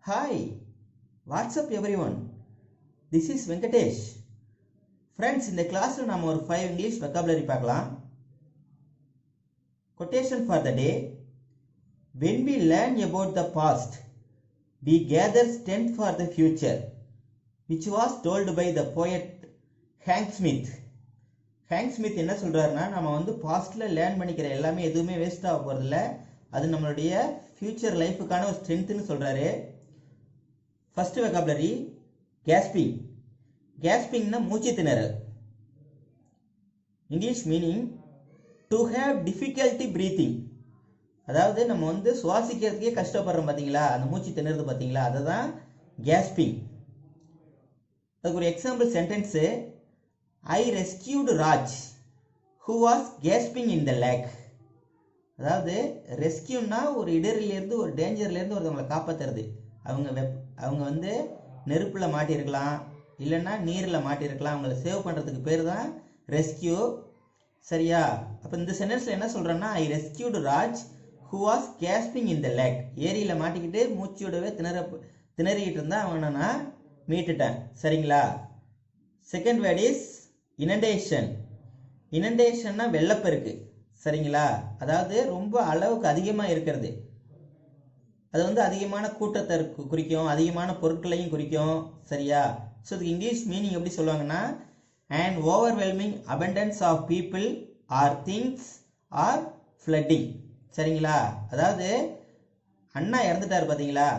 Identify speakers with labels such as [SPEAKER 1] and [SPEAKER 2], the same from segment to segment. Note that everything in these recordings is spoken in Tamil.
[SPEAKER 1] Hi, what's up everyone? This is Venkatesh. Friends, in the class நாம ஒரு 5 English vocabulary பார்க்கலாம். Quotation for the day. When we learn about the past, we gather strength for the future, which was told by the poet Hank Smith. Hank Smith என்ன சொல்றாருன்னா, நம்ம வந்து பாஸ்ட்ல லேர்ன் பண்ணிக்கிற எல்லாமே எதுவுமே வேஸ்ட் ஆக போறதில்ல, அது நம்மளுடைய ஃபியூச்சர் லைஃபுக்கான ஒரு ஸ்ட்ரென்த்னு சொல்றாரு. First vocabulary gasping. கேஸ்பிங்னா மூச்சு திணறல். English meaning to have difficulty breathing. அதாவது நம்ம வந்து சுவாசிக்கிறதுக்கே கஷ்டப்படுறோம் பார்த்தீங்களா, அந்த மூச்சு திணறது பார்த்தீங்களா, அதுதான் கேஸ்பிங். அதுக்கு ஒரு example sentence, I rescued Raj who was gasping in the lake. அதாவது ரெஸ்கியூன்னா ஒரு இடரிலிருந்து ஒரு டேஞ்சர்லேருந்து ஒருத்தவங்களை காப்பாற்றுறது. அவங்க வந்து நெருப்பில் மாட்டியிருக்கலாம், இல்லைன்னா நீரில் மாட்டியிருக்கலாம். அவங்கள சேவ் பண்ணுறதுக்கு பேர் தான் ரெஸ்கியூ. சரியா? அப்போ இந்த சென்டென்ஸில் என்ன சொல்கிறேன்னா, I rescued Raj who was gasping in the lake. ஏரியில் மாட்டிக்கிட்டு மூச்சோடவே திணறிக்கிட்டு இருந்தால் அவனை நான் மீட்டுட்டேன். சரிங்களா? Second word is inundation. இனண்டேஷன்னா வெள்ளப்பெருக்கு. சரிங்களா? அதாவது ரொம்ப அளவுக்கு அதிகமாக இருக்கிறது. அது வந்து அதிகமான கூட்டத்தை குறிக்கும், அதிகமான பொருட்களையும் குறிக்கும். சரியா? ஸோ இதுக்கு இங்கிலீஷ் மீனிங் எப்படி சொல்லுவாங்கன்னா, and overwhelming abundance of people or things are flooding. சரிங்களா? அதாவது அண்ணா இறந்துட்டார் பார்த்தீங்களா,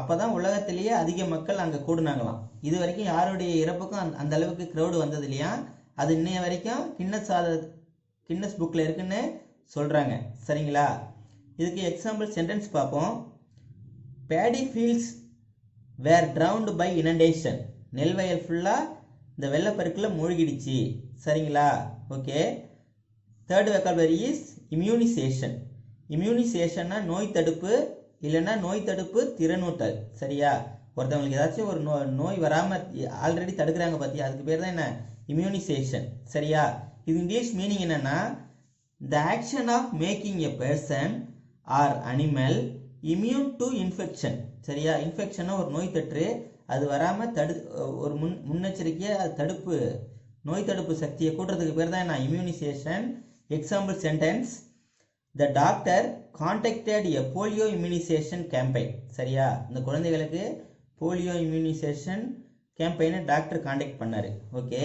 [SPEAKER 1] அப்போ தான் உலகத்திலேயே அதிக மக்கள் அங்கே கூடுனாங்களாம். இது வரைக்கும் யாருடைய இறப்புக்கும் அந்த அளவுக்கு க்ரௌடு வந்தது இல்லையா, அது இன்னைய வரைக்கும் கின்னஸ் புக்கில் இருக்குன்னு சொல்கிறாங்க. சரிங்களா? இதுக்கு எக்ஸாம்பிள் சென்டென்ஸ் பார்ப்போம். Paddy fields were drowned by inundation. நெல் வயல் ஃபுல்லாக இந்த வெள்ளப்பெருக்கில் மூழ்கிடுச்சு. சரிங்களா? Okay. Third vocabulary is immunisation. இம்யூனிசேஷன்னா நோய் தடுப்பு, இல்லைன்னா நோய் தடுப்பு திறனூட்டல். சரியா? ஒருத்தவங்களுக்கு ஏதாச்சும் ஒரு நோய் வராமல் ஆல்ரெடி தடுக்கிறாங்க பார்த்தியா, அதுக்கு பேர் தான் என்ன, இம்யூனிசேஷன். சரியா? இது இங்கிலீஷ் மீனிங் என்னன்னா, the action of making a person or animal immune to infection. சரியா? இன்ஃபெக்ஷனா ஒரு நோய் தொற்று, அது வராமல் ஒரு முன்னெச்சரிக்கையாக நோய் தடுப்பு சக்தியை கூட்டுறதுக்கு பேர் தான் என்ன, immunisation. Example sentence, the doctor contacted a polio immunisation campaign. சரியா? இந்த குழந்தைகளுக்கு போலியோ இம்யூனிசேஷன் கேம்பெயினை டாக்டர் கான்டாக்ட் பண்ணார். Okay.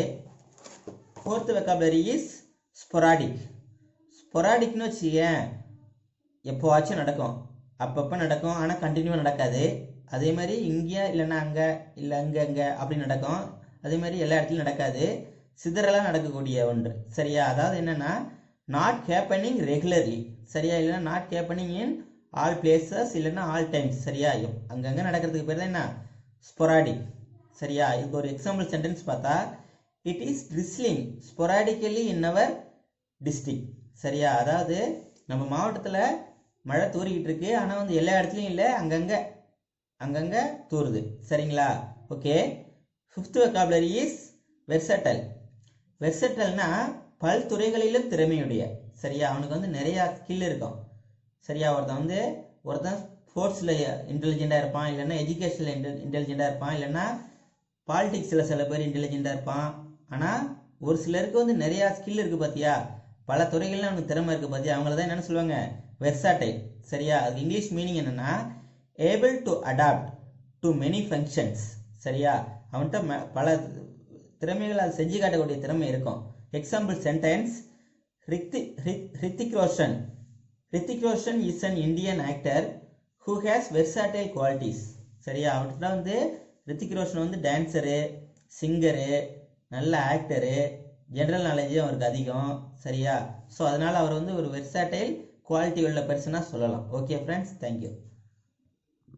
[SPEAKER 1] Fourth vocabulary is sporadic. ஸ்பொராடிக்னு வச்சுக்கேன், எப்போவாச்சும் நடக்கும், அப்பப்போ நடக்கும், ஆனால் கண்டினியூவாக நடக்காது. அதே மாதிரி இங்கே இல்லைன்னா அங்கே, இல்லை அங்கே அப்படி நடக்கும். அதே மாதிரி எல்லா இடத்துலையும் நடக்காது, சிதறலாக நடக்கக்கூடிய ஒன்று. சரியா? அதாவது என்னென்னா, நாட் ஹேப்பனிங் ரெகுலர்லி. சரியா? இல்லைன்னா not happening in all places, இல்லைன்னா ஆல் டைம்ஸ். சரியா? அங்கங்கே நடக்கிறதுக்கு பேர் தான் என்ன, ஸ்பொராடிக். சரியா? இதுக்கு ஒரு எக்ஸாம்பிள் சென்டென்ஸ் பார்த்தா, it is drizzling sporadically in our district. சரியா? அதாவது நம்ம மாவட்டத்தில் மழை தூறிக்கிட்டு இருக்கு, ஆனால் வந்து எல்லா இடத்துலையும் இல்லை, அங்கங்கே தூறுது. சரிங்களா? Okay. Fifth vocabulary is versatile. வெர்சடைல்னா பல் துறைகளிலும் திறமையுடைய. சரியா? அவனுக்கு வந்து நிறையா ஸ்கில் இருக்கும். சரியா? ஒருத்தன் ஸ்போர்ட்ஸில் இன்டெலிஜென்ட்டாக இருப்பான், இல்லைன்னா எஜுகேஷனில் இன்டெலிஜென்ட்டாக இருப்பான், இல்லைன்னா பாலிடிக்ஸில் சில பேர் இன்டெலிஜென்ட்டாக இருப்பான். ஆனால் ஒரு சிலருக்கு வந்து நிறையா ஸ்கில் இருக்குது பார்த்தியா, பல துறைகள்லாம் அவனுக்கு திறமை இருக்குது பார்த்தியா, அவங்கள தான் என்னென்னு சொல்லுவாங்க, வெர்சாடைல். சரியா? அது இங்கிலீஷ் மீனிங் என்னென்னா, able to adapt to many functions. சரியா? அவன்கிட்ட பல திறமைகள் அது செஞ்சு காட்டக்கூடிய திறமை இருக்கும். Example sentence, Hrithik Roshan. Hrithik Roshan is an Indian actor who has versatile qualities. சரியா? அவர்கிட்ட வந்து ரித்திக் ரோஷன் வந்து டான்ஸரு, சிங்கரு, நல்ல ஆக்டரு, ஜென்ரல் நாலேஜும் அவருக்கு அதிகம். சரியா? ஸோ அதனால் அவர் வந்து ஒரு வெர்சாடைல் குவாலிட்டி உள்ள பர்சனாக சொல்லலாம். Okay friends, thank you.